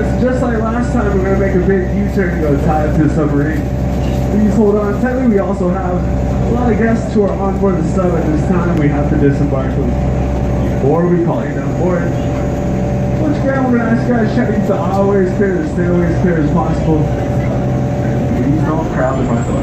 Alright, so just like last time, we're going to make a big U-turn to go tie up to the submarine. Please hold on tightly. We also have a lot of guests who are on board the sub at this time. We have to disembark them before we call you on board. Once again, we're going to ask you guys check the aisleways clear, the stairways clear as possible. Please don't crowd the front door.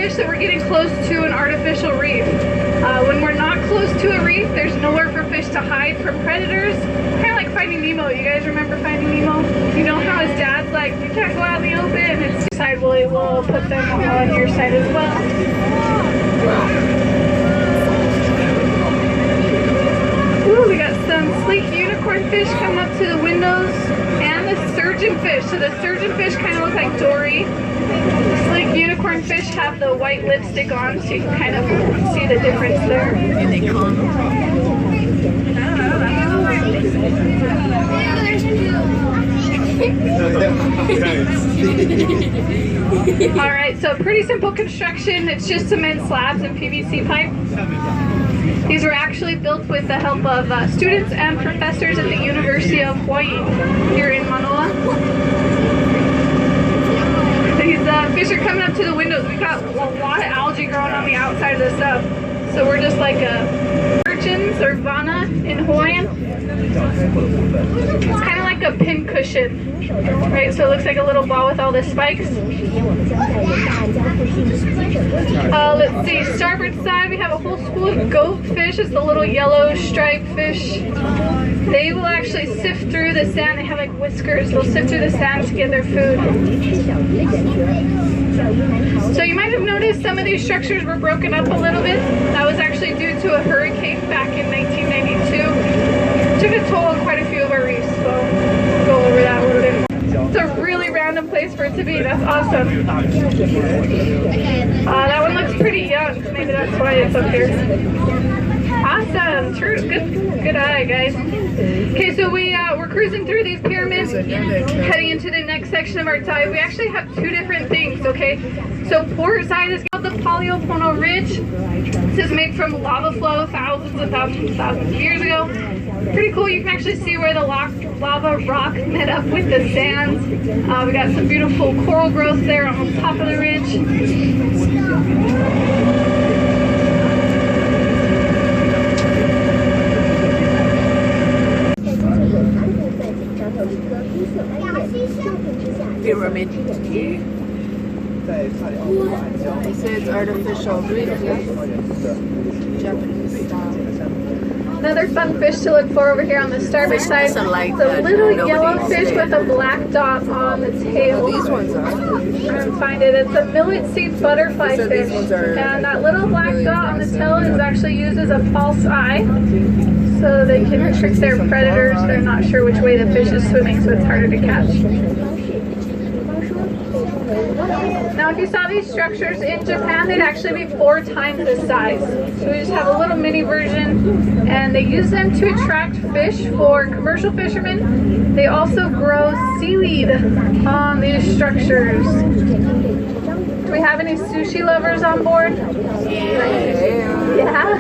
So we're getting close to an artificial reef. When we're not close to a reef, there's nowhere for fish to hide from predators. Kind of like Finding Nemo. You guys remember Finding Nemo? You know how his dad's like, you can't go out in the open. It's side will put them on your side as well. Ooh, we got some sleek unicorn fish coming up to the windows, and the sturgeon fish. So the sturgeon fish kind of look like Dory. Sleek unicorn fish have the white lipstick on, so you can kind of see the difference there. And they come. Alright, so pretty simple construction. It's just cement slabs and PVC pipe. These were actually built with the help of students and professors at the University of Hawaii here in Manoa. These fish are coming up to the windows. We've got a lot of algae growing on the outside of the sub. So we're just like urchins or vana in Hawaiian. It's kind of like a pin cushion, right? So it looks like a little ball with all the spikes. Let's see, starboard side, we have a whole school of goatfish. It's the little yellow striped fish. They will actually sift through the sand. They have like whiskers. They'll sift through the sand to get their food. So you might have noticed some of these structures were broken up a little bit. That was actually due to a hurricane back in 1992. Took a toll on quite a few of our reefs, so we'll go over that a little bit more. It's a really random place for it to be. That's awesome. That one looks pretty young, so maybe that's why it's up here. Awesome. True. Good eye, guys. Okay, so we're cruising through these pyramids, heading into the next section of our dive. We actually have two different things, okay? So port side is called the Paleopono Ridge. This is made from lava flow thousands of years ago. Pretty cool. You can actually see where the lava rock met up with the sands. We got some beautiful coral growth there on the top of the ridge. Pyramid here. They say it's artificial reef. Japanese style. Another fun fish to look for over here on the starboard side. It's a little yellow fish with a black dot on the tail. These ones are. I'm gonna find it. It's a millet seed butterfly fish. And that little black dot on the tail is actually used as a false eye. So they can trick their predators. They're not sure which way the fish is swimming, so it's harder to catch. Now, if you saw these structures in Japan, they'd actually be 4 times this size. So we just have a little mini version, and they use them to attract fish for commercial fishermen. They also grow seaweed on these structures. Do we have any sushi lovers on board? Yeah?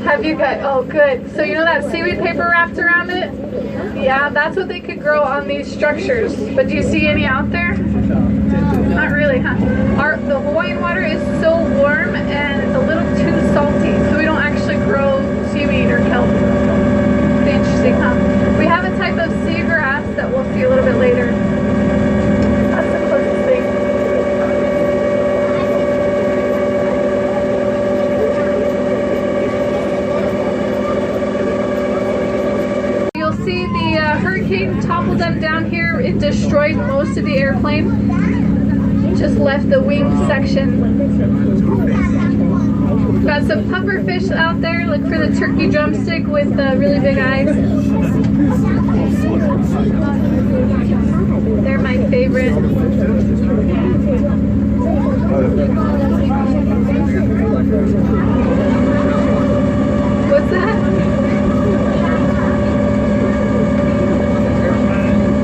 Have you got, oh good. So you know that seaweed paper wrapped around it? Yeah, that's what they could grow on these structures. But do you see any out there? Not really, huh? The Hawaiian water is so warm and it's a little too salty, so we don't actually grow seaweed or kelp. It's interesting, huh? We have a type of seagrass that we'll see a little bit later. That's the closest thing. destroyed most of the airplane. Just left the wing section. Got some pufferfish out there. Look for the turkey drumstick with really big eyes. They're my favorite. What's that?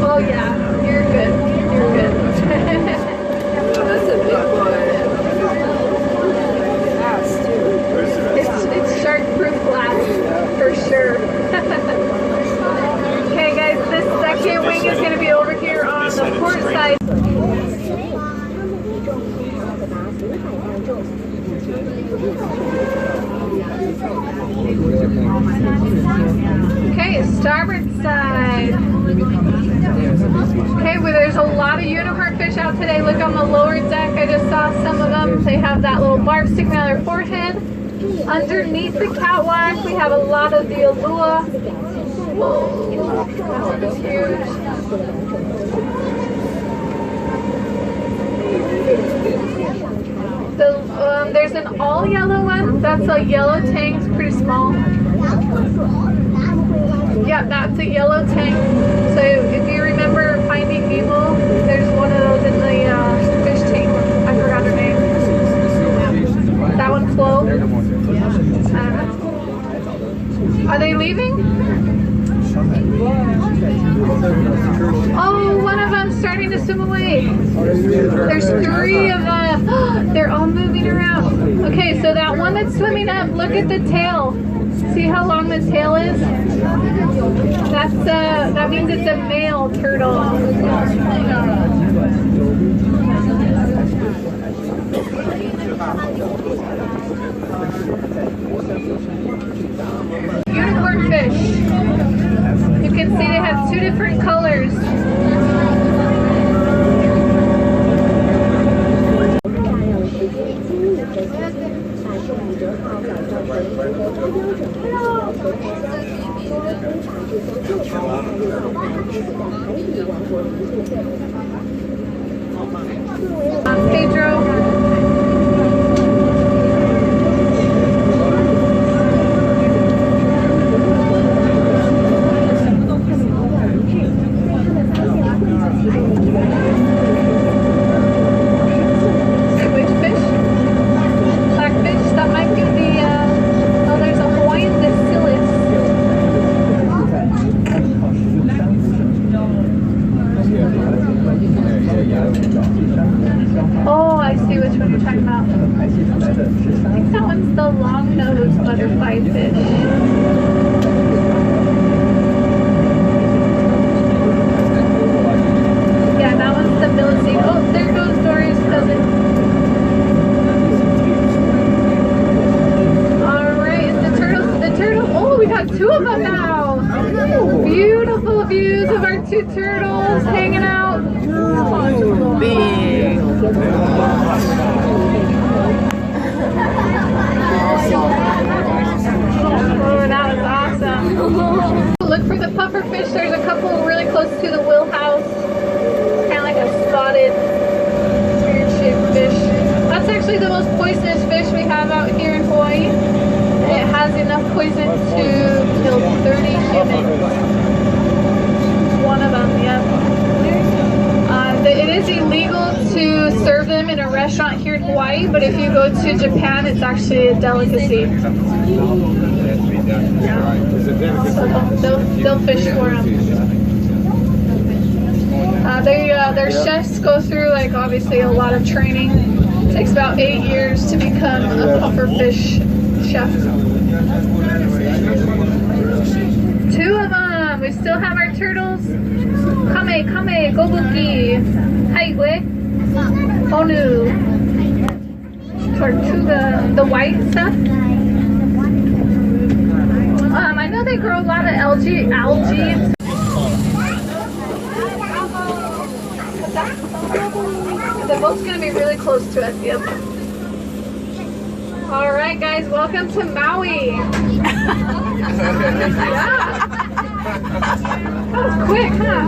Oh yeah, you're good. You're good. That's a big one. It's shark-proof glass for sure. Okay guys, this second wing is going to be over here on the port side. Okay, starboard side. Okay, well there's a lot of unicorn fish out today. Look on the lower deck, I just saw some of them. They have that little barb sticking out of their forehead. Underneath the catwalk, we have a lot of the Alua. Whoa, that one is huge. So there's an all yellow one. That's a yellow tang. It's pretty small. Yeah, that's a yellow tang. So if you remember Finding Nemo, there's one of those in the fish tank. I forgot her name. That one, Flo. I don't know. Are they leaving? Oh, one of them's starting to swim away. There's 3 of them. They're all moving around. Okay, so that one that's swimming up, look at the tail. See how long the tail is? That means it's a male turtle. Unicorn fish. You can see they have 2 different colors. Pedro. Oh, I see which one you're talking about. I think that one's the long-nosed butterfly fish. Yeah, that one's the millicene. Oh, there goes Dory's cousin. Alright, the turtle. Oh, we got 2 of them now. Beautiful views of our 2 turtles hanging out. Big. Oh, that was awesome. Look for the pufferfish. There's a couple really close to the wheelhouse. Kind of like a spotted, weird-shaped fish. That's actually the most poisonous fish we have out here in Hawaii. It has enough poison to kill 30 humans. One of them, yep. It is illegal to serve them in a restaurant here in Hawaii, but if you go to Japan, it's actually a delicacy. So they'll fish for them. Their chefs go through, like, obviously a lot of training. It takes about 8 years to become a pufferfish chef. 2 of them. We still have our turtles. Kame, gobuki. Haiwe. Honu. Tortuga, the white stuff. I know they grow a lot of algae. The boat's gonna be really close to us, yep. Alright guys, welcome to Maui. Yeah. That was quick, huh?